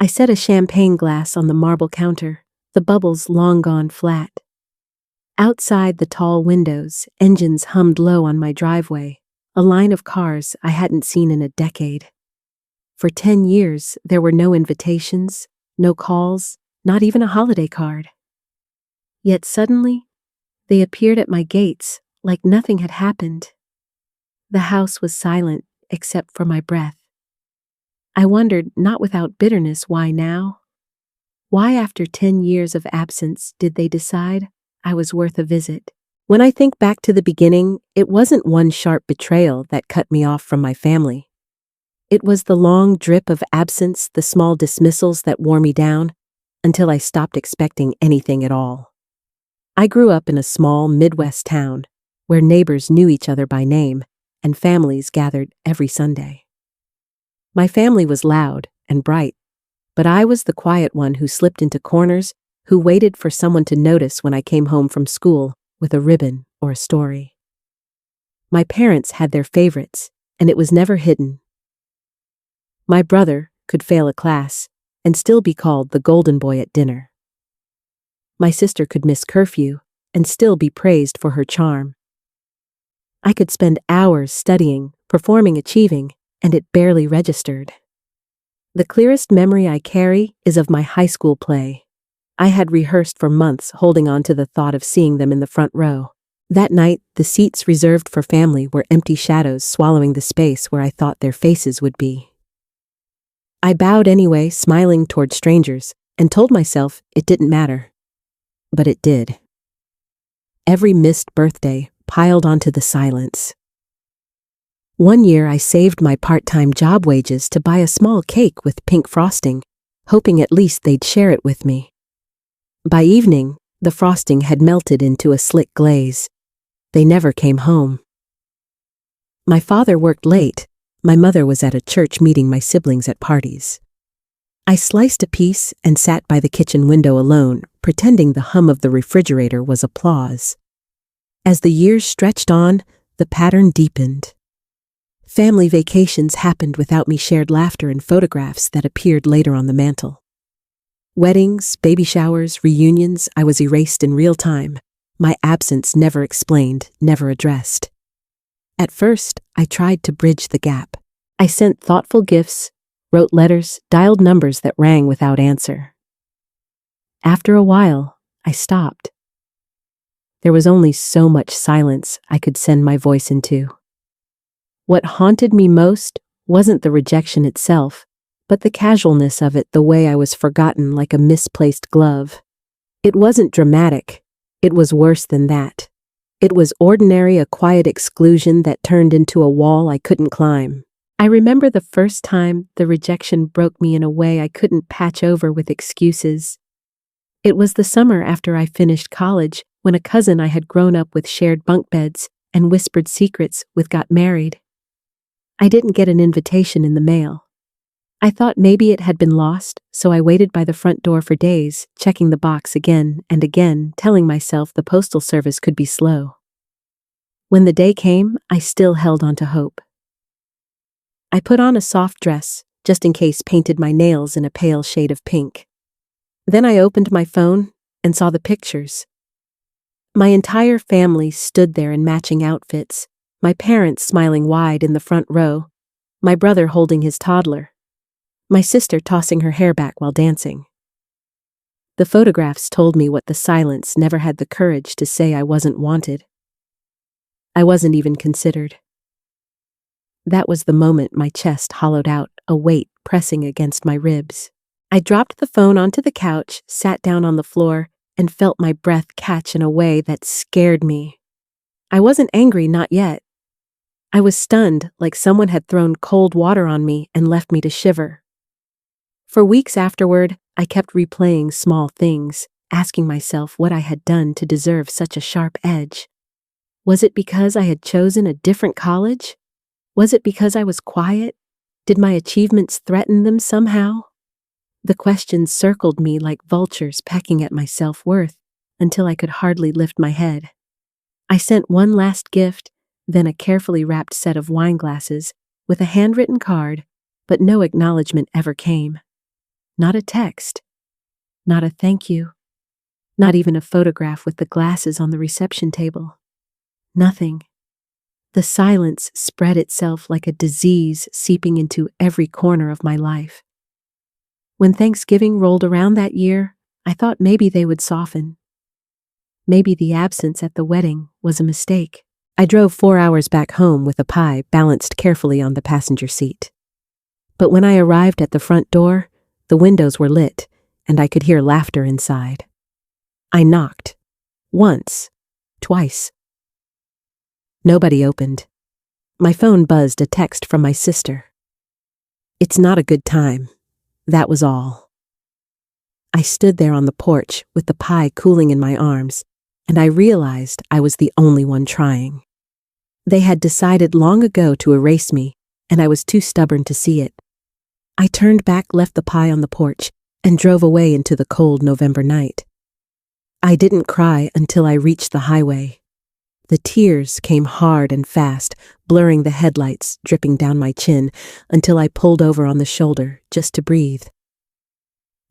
I set a champagne glass on the marble counter, the bubbles long gone flat. Outside the tall windows, engines hummed low on my driveway, a line of cars I hadn't seen in a decade. For 10 years, there were no invitations, no calls, not even a holiday card. Yet suddenly, they appeared at my gates like nothing had happened. The house was silent except for my breath. I wondered, not without bitterness, why now? Why after 10 years of absence did they decide I was worth a visit? When I think back to the beginning, it wasn't one sharp betrayal that cut me off from my family. It was the long drip of absence, the small dismissals that wore me down, until I stopped expecting anything at all. I grew up in a small Midwest town, where neighbors knew each other by name, and families gathered every Sunday. My family was loud and bright, but I was the quiet one who slipped into corners, who waited for someone to notice when I came home from school with a ribbon or a story. My parents had their favorites, and it was never hidden. My brother could fail a class and still be called the golden boy at dinner. My sister could miss curfew and still be praised for her charm. I could spend hours studying, performing, achieving, and it barely registered. The clearest memory I carry is of my high school play. I had rehearsed for months, holding on to the thought of seeing them in the front row. That night, the seats reserved for family were empty shadows swallowing the space where I thought their faces would be. I bowed anyway, smiling toward strangers, and told myself it didn't matter. But it did. Every missed birthday piled onto the silence. One year I saved my part-time job wages to buy a small cake with pink frosting, hoping at least they'd share it with me. By evening, the frosting had melted into a slick glaze. They never came home. My father worked late. My mother was at a church meeting my siblings at parties. I sliced a piece and sat by the kitchen window alone, pretending the hum of the refrigerator was applause. As the years stretched on, the pattern deepened. Family vacations happened without me, shared laughter and photographs that appeared later on the mantel. Weddings, baby showers, reunions, I was erased in real time. My absence never explained, never addressed. At first, I tried to bridge the gap. I sent thoughtful gifts, wrote letters, dialed numbers that rang without answer. After a while, I stopped. There was only so much silence I could send my voice into. What haunted me most wasn't the rejection itself, but the casualness of it, the way I was forgotten like a misplaced glove. It wasn't dramatic. It was worse than that. It was ordinary, a quiet exclusion that turned into a wall I couldn't climb. I remember the first time the rejection broke me in a way I couldn't patch over with excuses. It was the summer after I finished college, when a cousin I had grown up with shared bunk beds and whispered secrets with got married. I didn't get an invitation in the mail. I thought maybe it had been lost, so I waited by the front door for days, checking the box again and again, telling myself the postal service could be slow. When the day came, I still held on to hope. I put on a soft dress, just in case, painted my nails in a pale shade of pink. Then I opened my phone and saw the pictures. My entire family stood there in matching outfits, my parents smiling wide in the front row, my brother holding his toddler, my sister tossing her hair back while dancing. The photographs told me what the silence never had the courage to say: I wasn't wanted. I wasn't even considered. That was the moment my chest hollowed out, a weight pressing against my ribs. I dropped the phone onto the couch, sat down on the floor, and felt my breath catch in a way that scared me. I wasn't angry, not yet. I was stunned, like someone had thrown cold water on me and left me to shiver. For weeks afterward, I kept replaying small things, asking myself what I had done to deserve such a sharp edge. Was it because I had chosen a different college? Was it because I was quiet? Did my achievements threaten them somehow? The questions circled me like vultures pecking at my self-worth, until I could hardly lift my head. I sent one last gift, then a carefully wrapped set of wine glasses, with a handwritten card, but no acknowledgement ever came. Not a text, not a thank you, not even a photograph with the glasses on the reception table. Nothing. The silence spread itself like a disease seeping into every corner of my life. When Thanksgiving rolled around that year, I thought maybe they would soften. Maybe the absence at the wedding was a mistake. I drove 4 hours back home with a pie balanced carefully on the passenger seat. But when I arrived at the front door, the windows were lit, and I could hear laughter inside. I knocked. Once. Twice. Nobody opened. My phone buzzed a text from my sister. "It's not a good time." That was all. I stood there on the porch with the pie cooling in my arms, and I realized I was the only one trying. They had decided long ago to erase me, and I was too stubborn to see it. I turned back, left the pie on the porch, and drove away into the cold November night. I didn't cry until I reached the highway. The tears came hard and fast, blurring the headlights dripping down my chin until I pulled over on the shoulder just to breathe.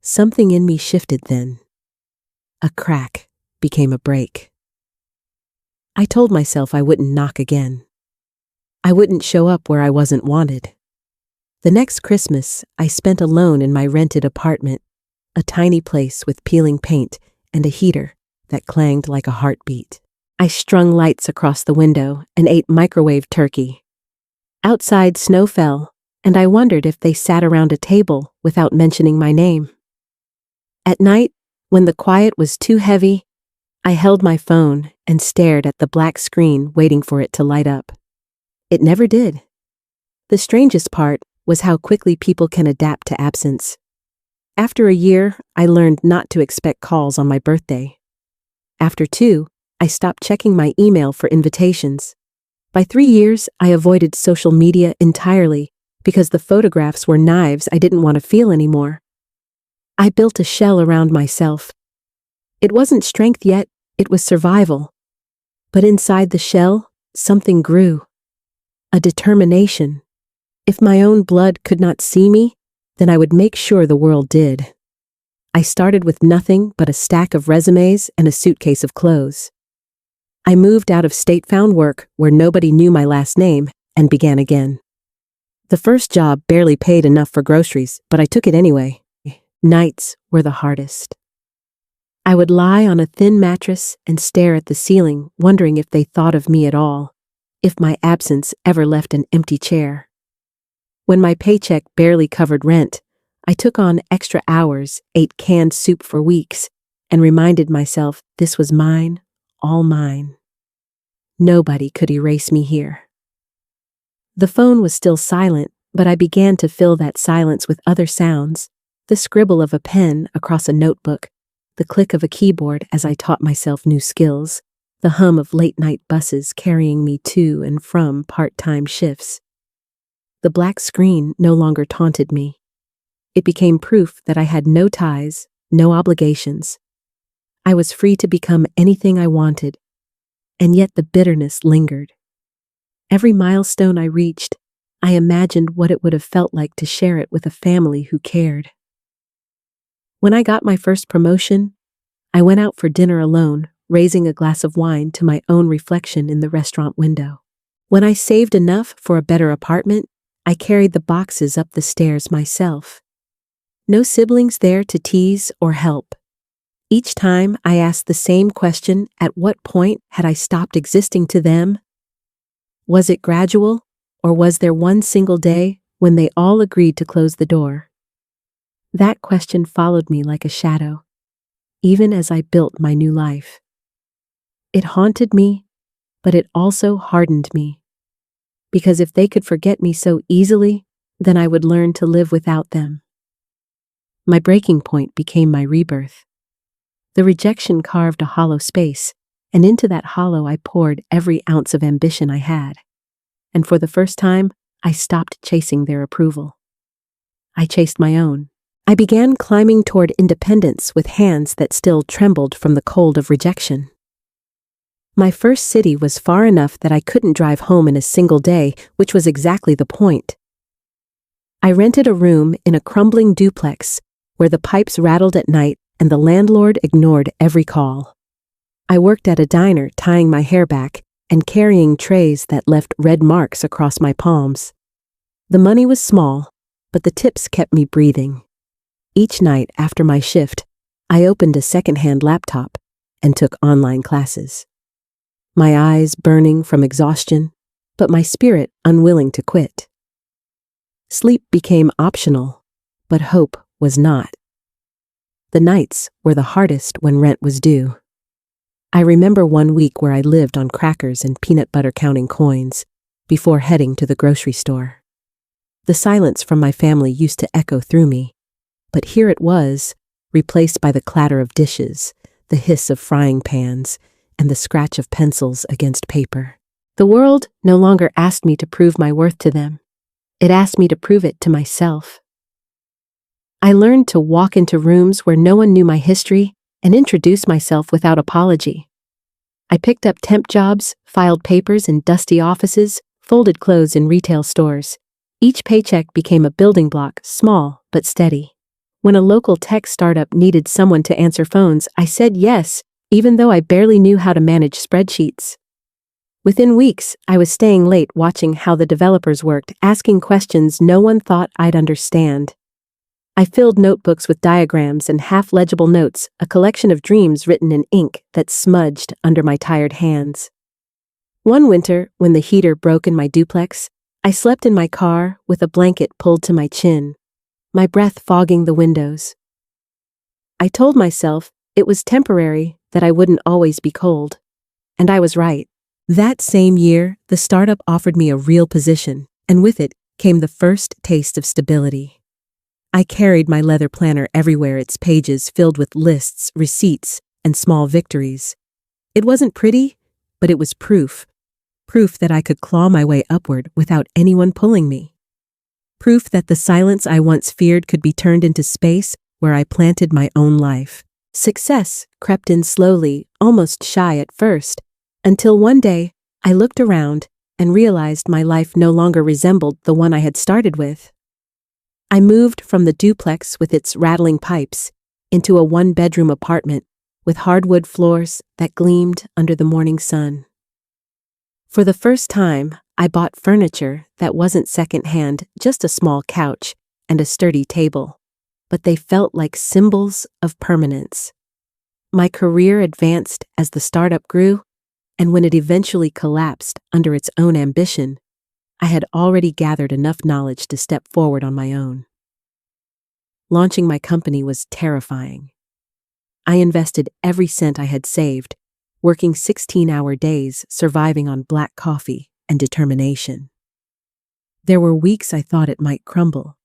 Something in me shifted then. A crack became a break. I told myself I wouldn't knock again. I wouldn't show up where I wasn't wanted. The next Christmas, I spent alone in my rented apartment, a tiny place with peeling paint and a heater that clanged like a heartbeat. I strung lights across the window and ate microwave turkey. Outside, snow fell, and I wondered if they sat around a table without mentioning my name. At night, when the quiet was too heavy, I held my phone and stared at the black screen waiting for it to light up. It never did. The strangest part was how quickly people can adapt to absence. After a year, I learned not to expect calls on my birthday. After 2, I stopped checking my email for invitations. By 3 years, I avoided social media entirely because the photographs were knives I didn't want to feel anymore. I built a shell around myself. It wasn't strength yet, it was survival. But inside the shell, something grew. A determination. If my own blood could not see me, then I would make sure the world did. I started with nothing but a stack of resumes and a suitcase of clothes. I moved out of state, found work where nobody knew my last name, and began again. The first job barely paid enough for groceries, but I took it anyway. Nights were the hardest. I would lie on a thin mattress and stare at the ceiling, wondering if they thought of me at all, if my absence ever left an empty chair. When my paycheck barely covered rent, I took on extra hours, ate canned soup for weeks, and reminded myself this was mine, all mine. Nobody could erase me here. The phone was still silent, but I began to fill that silence with other sounds, the scribble of a pen across a notebook, the click of a keyboard as I taught myself new skills, the hum of late-night buses carrying me to and from part-time shifts. The black screen no longer taunted me. It became proof that I had no ties, no obligations. I was free to become anything I wanted, and yet the bitterness lingered. Every milestone I reached, I imagined what it would have felt like to share it with a family who cared. When I got my first promotion, I went out for dinner alone, raising a glass of wine to my own reflection in the restaurant window. When I saved enough for a better apartment, I carried the boxes up the stairs myself. No siblings there to tease or help. Each time I asked the same question, at what point had I stopped existing to them? Was it gradual, or was there one single day when they all agreed to close the door? That question followed me like a shadow, even as I built my new life. It haunted me, but it also hardened me. Because if they could forget me so easily, then I would learn to live without them. My breaking point became my rebirth. The rejection carved a hollow space, and into that hollow I poured every ounce of ambition I had. And for the first time, I stopped chasing their approval. I chased my own. I began climbing toward independence with hands that still trembled from the cold of rejection. My first city was far enough that I couldn't drive home in a single day, which was exactly the point. I rented a room in a crumbling duplex, where the pipes rattled at night and the landlord ignored every call. I worked at a diner tying my hair back and carrying trays that left red marks across my palms. The money was small, but the tips kept me breathing. Each night after my shift, I opened a secondhand laptop and took online classes. My eyes burning from exhaustion, but my spirit unwilling to quit. Sleep became optional, but hope was not. The nights were the hardest when rent was due. I remember one week where I lived on crackers and peanut butter counting coins before heading to the grocery store. The silence from my family used to echo through me, but here it was, replaced by the clatter of dishes, the hiss of frying pans, and the scratch of pencils against paper. The world no longer asked me to prove my worth to them. It asked me to prove it to myself. I learned to walk into rooms where no one knew my history and introduce myself without apology. I picked up temp jobs, filed papers in dusty offices, folded clothes in retail stores. Each paycheck became a building block, small but steady. When a local tech startup needed someone to answer phones, I said yes, even though I barely knew how to manage spreadsheets. Within weeks, I was staying late watching how the developers worked, asking questions no one thought I'd understand. I filled notebooks with diagrams and half-legible notes, a collection of dreams written in ink that smudged under my tired hands. One winter, when the heater broke in my duplex, I slept in my car with a blanket pulled to my chin, my breath fogging the windows. I told myself it was temporary, that I wouldn't always be cold. And I was right. That same year, the startup offered me a real position, and with it came the first taste of stability. I carried my leather planner everywhere, its pages filled with lists, receipts, and small victories. It wasn't pretty, but it was proof. Proof that I could claw my way upward without anyone pulling me. Proof that the silence I once feared could be turned into space where I planted my own life. Success crept in slowly, almost shy at first, until one day I looked around and realized my life no longer resembled the one I had started with. I moved from the duplex with its rattling pipes into a one-bedroom apartment with hardwood floors that gleamed under the morning sun. For the first time, I bought furniture that wasn't secondhand, just a small couch and a sturdy table, but they felt like symbols of permanence. My career advanced as the startup grew, and when it eventually collapsed under its own ambition, I had already gathered enough knowledge to step forward on my own. Launching my company was terrifying. I invested every cent I had saved, working 16-hour days, surviving on black coffee and determination. There were weeks I thought it might crumble,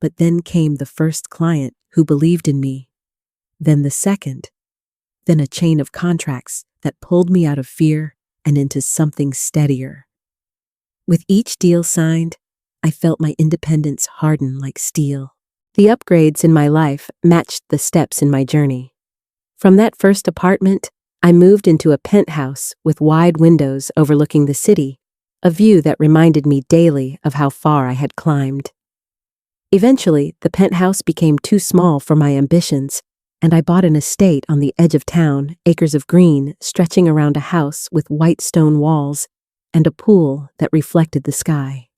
but then came the first client who believed in me, then the second, then a chain of contracts that pulled me out of fear and into something steadier. With each deal signed, I felt my independence harden like steel. The upgrades in my life matched the steps in my journey. From that first apartment, I moved into a penthouse with wide windows overlooking the city, a view that reminded me daily of how far I had climbed. Eventually, the penthouse became too small for my ambitions, and I bought an estate on the edge of town, acres of green stretching around a house with white stone walls and a pool that reflected the sky.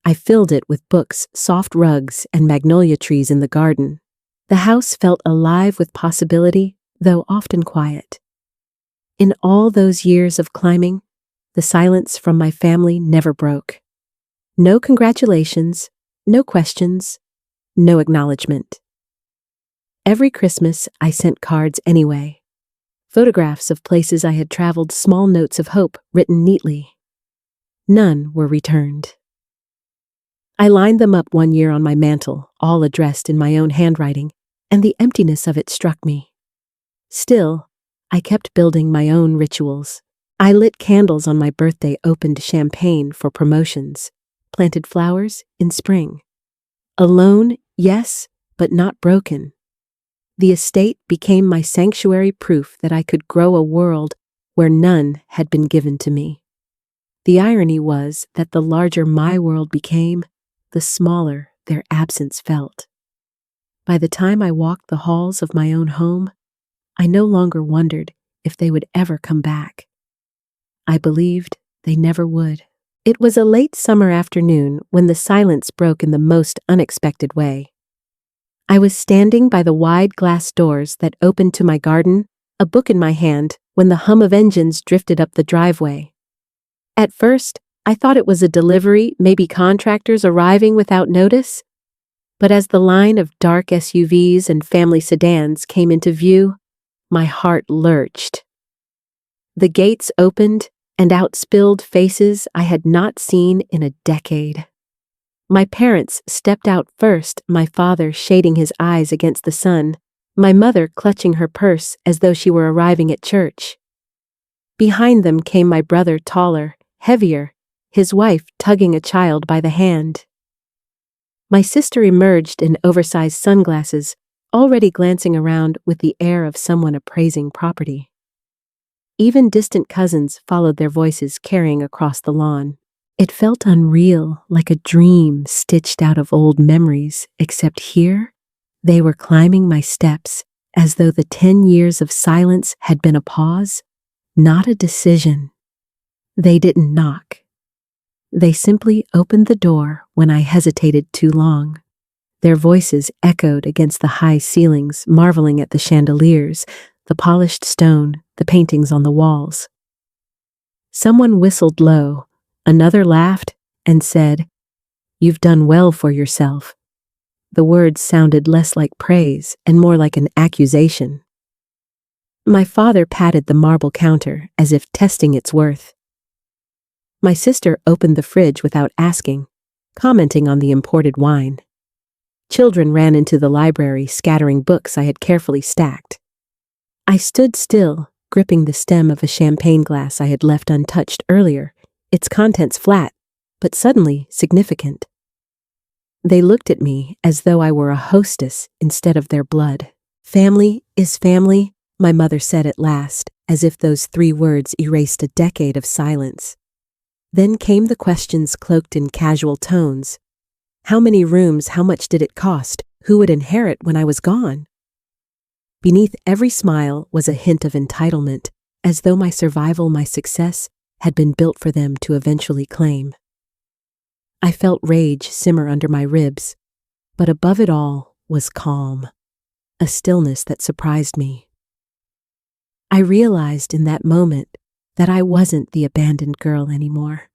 I filled it with books, soft rugs, and magnolia trees in the garden. The house felt alive with possibility, though often quiet. In all those years of climbing, the silence from my family never broke. No congratulations, no questions, no acknowledgement. Every Christmas, I sent cards anyway. Photographs of places I had traveled, small notes of hope written neatly. None were returned. I lined them up one year on my mantle, all addressed in my own handwriting, and the emptiness of it struck me. Still, I kept building my own rituals. I lit candles on my birthday, opened champagne for promotions, planted flowers in spring. Alone, yes, but not broken. The estate became my sanctuary, proof that I could grow a world where none had been given to me. The irony was that the larger my world became, the smaller their absence felt. By the time I walked the halls of my own home, I no longer wondered if they would ever come back. I believed they never would. It was a late summer afternoon when the silence broke in the most unexpected way. I was standing by the wide glass doors that opened to my garden, a book in my hand, when the hum of engines drifted up the driveway. At first, I thought it was a delivery, maybe contractors arriving without notice. But as the line of dark SUVs and family sedans came into view, my heart lurched. The gates opened, and out spilled faces I had not seen in a decade. My parents stepped out first, my father shading his eyes against the sun, my mother clutching her purse as though she were arriving at church. Behind them came my brother, taller, heavier, his wife tugging a child by the hand. My sister emerged in oversized sunglasses, already glancing around with the air of someone appraising property. Even distant cousins followed their voices carrying across the lawn. It felt unreal, like a dream stitched out of old memories, except here, they were climbing my steps as though the 10 years of silence had been a pause, not a decision. They didn't knock. They simply opened the door when I hesitated too long. Their voices echoed against the high ceilings, marveling at the chandeliers, the polished stone, the paintings on the walls. Someone whistled low, another laughed, and said, "You've done well for yourself." The words sounded less like praise and more like an accusation. My father patted the marble counter as if testing its worth. My sister opened the fridge without asking, commenting on the imported wine. Children ran into the library, scattering books I had carefully stacked. I stood still, gripping the stem of a champagne glass I had left untouched earlier, its contents flat, but suddenly significant. They looked at me as though I were a hostess instead of their blood. "Family is family," my mother said at last, as if those 3 words erased a decade of silence. Then came the questions cloaked in casual tones. How many rooms? How much did it cost? Who would inherit when I was gone? Beneath every smile was a hint of entitlement, as though my survival, my success, had been built for them to eventually claim. I felt rage simmer under my ribs, but above it all was calm, a stillness that surprised me. I realized in that moment that I wasn't the abandoned girl anymore.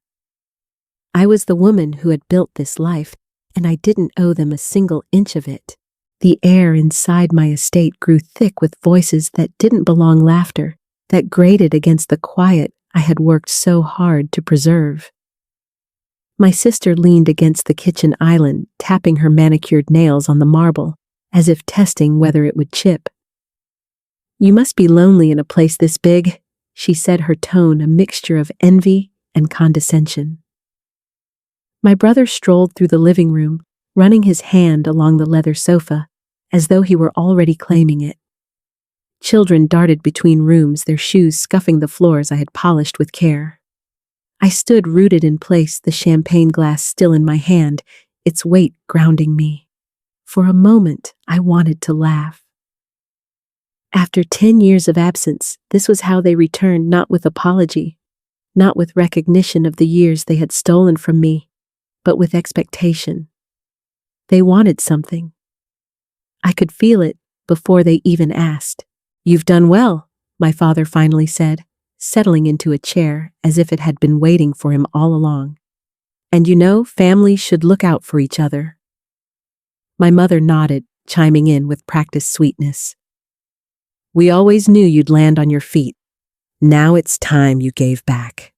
I was the woman who had built this life, and I didn't owe them a single inch of it. The air inside my estate grew thick with voices that didn't belong, laughter that grated against the quiet I had worked so hard to preserve. My sister leaned against the kitchen island, tapping her manicured nails on the marble, as if testing whether it would chip. "You must be lonely in a place this big," she said, her tone a mixture of envy and condescension. My brother strolled through the living room, running his hand along the leather sofa, as though he were already claiming it. Children darted between rooms, their shoes scuffing the floors I had polished with care. I stood rooted in place, the champagne glass still in my hand, its weight grounding me. For a moment, I wanted to laugh. After 10 years of absence, this was how they returned, not with apology, not with recognition of the years they had stolen from me, but with expectation. They wanted something. I could feel it before they even asked. "You've done well," my father finally said, settling into a chair as if it had been waiting for him all along. "And you know, families should look out for each other." My mother nodded, chiming in with practiced sweetness. "We always knew you'd land on your feet. Now it's time you gave back."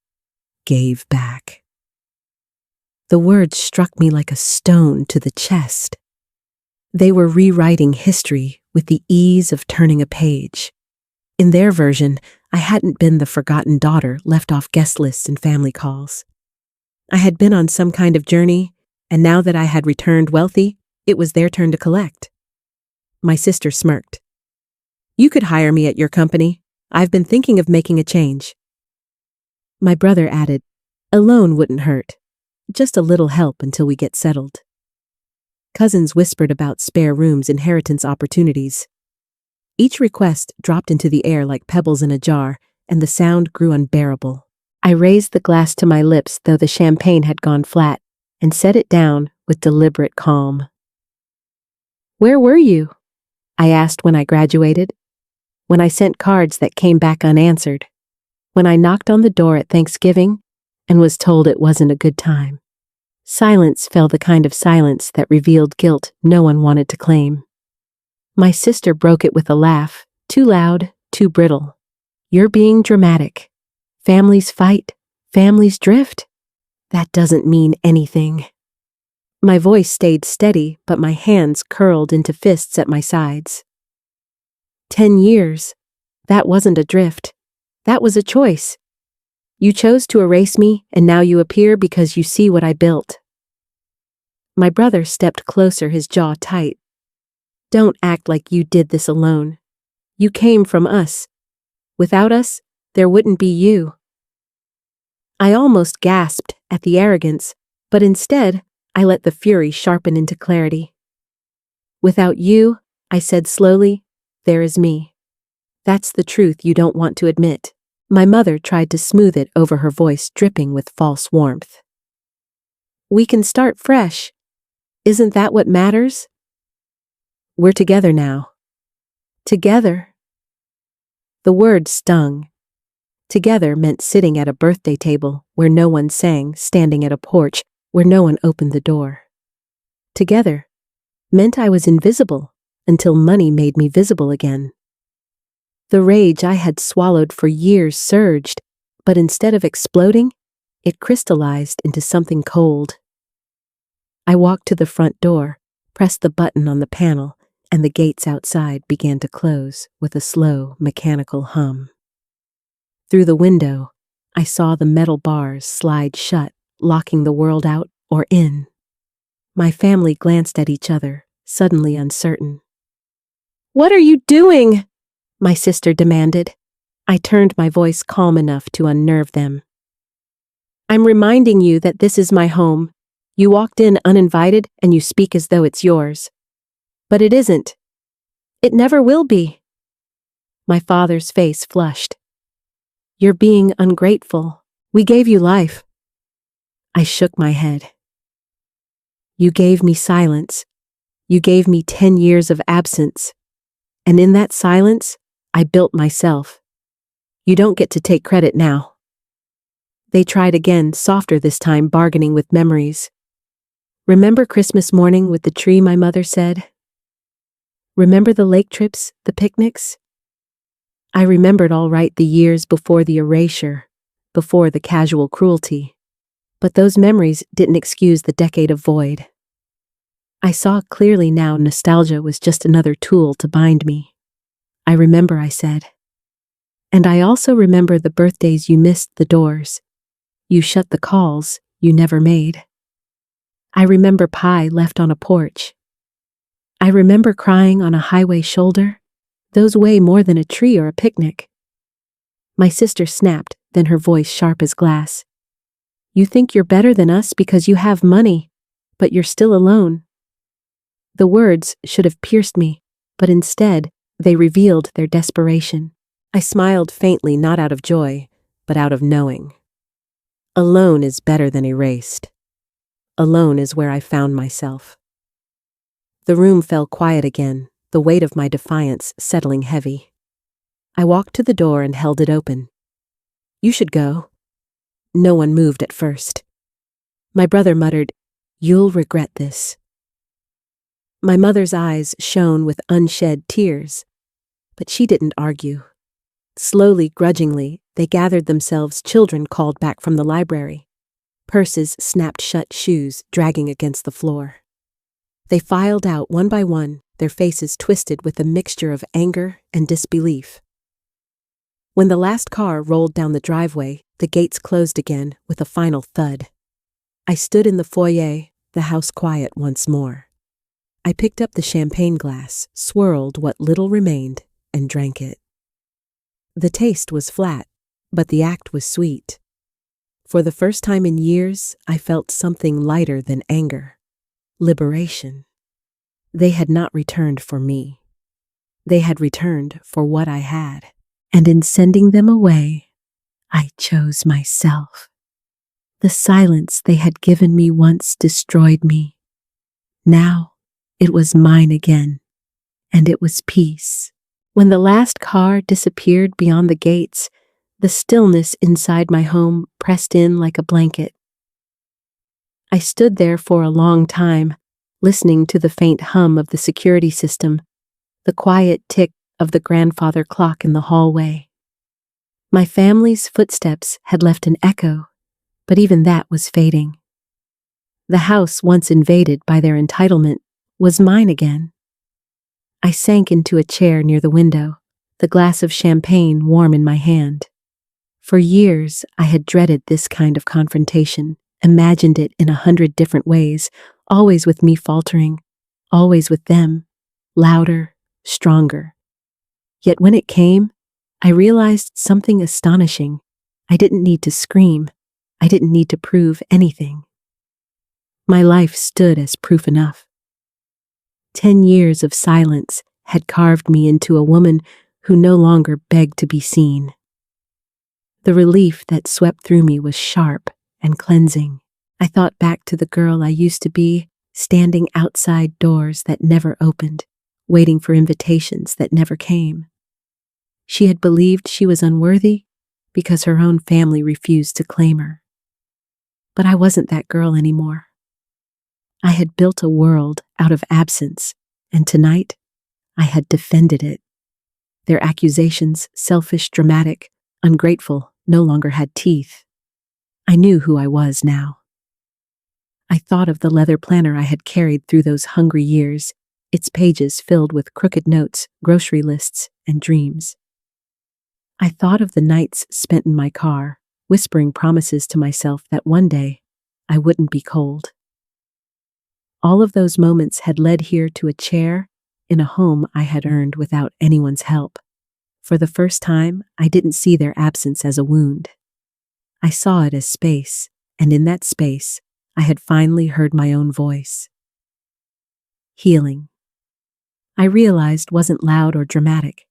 Gave back. The words struck me like a stone to the chest. They were rewriting history with the ease of turning a page. In their version, I hadn't been the forgotten daughter left off guest lists and family calls. I had been on some kind of journey, and now that I had returned wealthy, it was their turn to collect. My sister smirked. "You could hire me at your company. I've been thinking of making a change." My brother added, "A loan wouldn't hurt. Just a little help until we get settled." Cousins whispered about spare rooms, inheritance opportunities. Each request dropped into the air like pebbles in a jar, and the sound grew unbearable. I raised the glass to my lips, though the champagne had gone flat, and set it down with deliberate calm. "Where were you?" I asked when I graduated. When I sent cards that came back unanswered. When I knocked on the door at Thanksgiving and was told it wasn't a good time. Silence fell, the kind of silence that revealed guilt no one wanted to claim. My sister broke it with a laugh, too loud, too brittle. "You're being dramatic. Families fight, families drift. That doesn't mean anything." My voice stayed steady, but my hands curled into fists at my sides. 10 years. That wasn't a drift. That was a choice. You chose to erase me, and now you appear because you see what I built. My brother stepped closer, his jaw tight. "Don't act like you did this alone. You came from us. Without us, there wouldn't be you." I almost gasped at the arrogance, but instead, I let the fury sharpen into clarity. "Without you," I said slowly, "there is me. That's the truth you don't want to admit." My mother tried to smooth it over, her voice dripping with false warmth. "We can start fresh. Isn't that what matters? We're together now." Together. The word stung. Together meant sitting at a birthday table where no one sang, standing at a porch where no one opened the door. Together meant I was invisible until money made me visible again. The rage I had swallowed for years surged, but instead of exploding, it crystallized into something cold. I walked to the front door, pressed the button on the panel, and the gates outside began to close with a slow, mechanical hum. Through the window, I saw the metal bars slide shut, locking the world out or in. My family glanced at each other, suddenly uncertain. "What are you doing?" my sister demanded. I turned, my voice calm enough to unnerve them. "I'm reminding you that this is my home. You walked in uninvited and you speak as though it's yours. But it isn't. It never will be." My father's face flushed. "You're being ungrateful. We gave you life." I shook my head. "You gave me silence. You gave me 10 years of absence. And in that silence, I built myself. You don't get to take credit now." They tried again, softer this time, bargaining with memories. "Remember Christmas morning with the tree?" my mother said. "Remember the lake trips, the picnics?" I remembered all right, the years before the erasure, before the casual cruelty. But those memories didn't excuse the decade of void. I saw clearly now, nostalgia was just another tool to bind me. "I remember," I said. "And I also remember the birthdays you missed, the doors. You shut the calls you never made. I remember pie left on a porch. I remember crying on a highway shoulder. Those weigh more than a tree or a picnic." My sister snapped, then her voice sharp as glass. "You think you're better than us because you have money, but you're still alone." The words should have pierced me, but instead, they revealed their desperation. I smiled faintly, not out of joy, but out of knowing. Alone is better than erased. Alone is where I found myself. The room fell quiet again, the weight of my defiance settling heavy. I walked to the door and held it open. "You should go." No one moved at first. My brother muttered, "You'll regret this." My mother's eyes shone with unshed tears, but she didn't argue. Slowly, grudgingly, they gathered themselves, children called back from the library. Purses snapped shut, shoes dragging against the floor. They filed out one by one, their faces twisted with a mixture of anger and disbelief. When the last car rolled down the driveway, the gates closed again with a final thud. I stood in the foyer, the house quiet once more. I picked up the champagne glass, swirled what little remained, and drank it. The taste was flat, but the act was sweet. For the first time in years, I felt something lighter than anger. Liberation. They had not returned for me. They had returned for what I had. And in sending them away, I chose myself. The silence they had given me once destroyed me. Now it was mine again, and it was peace. When the last car disappeared beyond the gates, the stillness inside my home pressed in like a blanket. I stood there for a long time, listening to the faint hum of the security system, the quiet tick of the grandfather clock in the hallway. My family's footsteps had left an echo, but even that was fading. The house once invaded by their entitlement was mine again. I sank into a chair near the window, the glass of champagne warm in my hand. For years, I had dreaded this kind of confrontation, imagined it in 100 different ways, always with me faltering, always with them, louder, stronger. Yet when it came, I realized something astonishing. I didn't need to scream. I didn't need to prove anything. My life stood as proof enough. 10 years of silence had carved me into a woman who no longer begged to be seen. The relief that swept through me was sharp and cleansing. I thought back to the girl I used to be, standing outside doors that never opened, waiting for invitations that never came. She had believed she was unworthy because her own family refused to claim her. But I wasn't that girl anymore. I had built a world out of absence, and tonight I had defended it. Their accusations, selfish, dramatic, ungrateful, no longer had teeth. I knew who I was now. I thought of the leather planner I had carried through those hungry years, its pages filled with crooked notes, grocery lists, and dreams. I thought of the nights spent in my car, whispering promises to myself that one day I wouldn't be cold. All of those moments had led here to a chair in a home I had earned without anyone's help. For the first time, I didn't see their absence as a wound. I saw it as space, and in that space, I had finally heard my own voice. Healing. I realized wasn't loud or dramatic.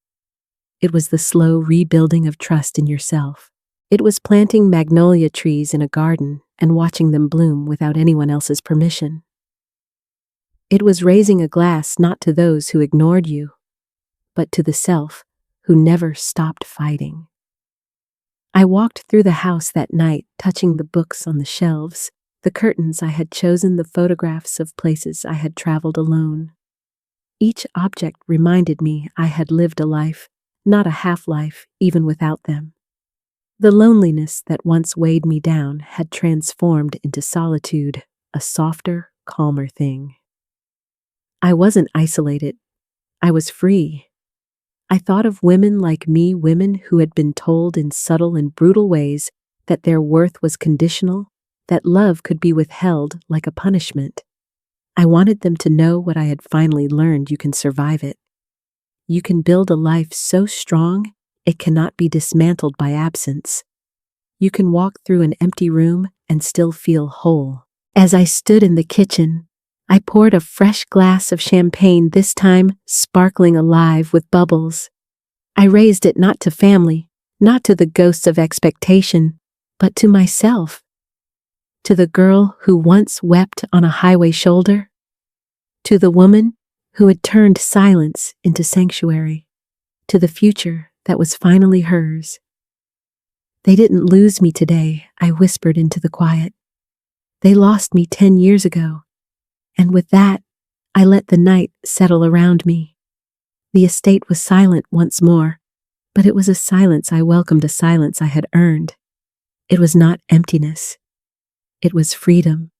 It was the slow rebuilding of trust in yourself. It was planting magnolia trees in a garden and watching them bloom without anyone else's permission. It was raising a glass not to those who ignored you, but to the self who never stopped fighting. I walked through the house that night, touching the books on the shelves, the curtains I had chosen, the photographs of places I had traveled alone. Each object reminded me I had lived a life, not a half-life, even without them. The loneliness that once weighed me down had transformed into solitude, a softer, calmer thing. I wasn't isolated. I was free. I thought of women like me, women who had been told in subtle and brutal ways that their worth was conditional, that love could be withheld like a punishment. I wanted them to know what I had finally learned: you can survive it. You can build a life so strong it cannot be dismantled by absence. You can walk through an empty room and still feel whole. As I stood in the kitchen, I poured a fresh glass of champagne, this time sparkling alive with bubbles. I raised it not to family, not to the ghosts of expectation, but to myself. To the girl who once wept on a highway shoulder. To the woman who had turned silence into sanctuary. To the future that was finally hers. They didn't lose me today, I whispered into the quiet. They lost me 10 years ago. And with that, I let the night settle around me. The estate was silent once more, but it was a silence I welcomed, a silence I had earned. It was not emptiness. It was freedom.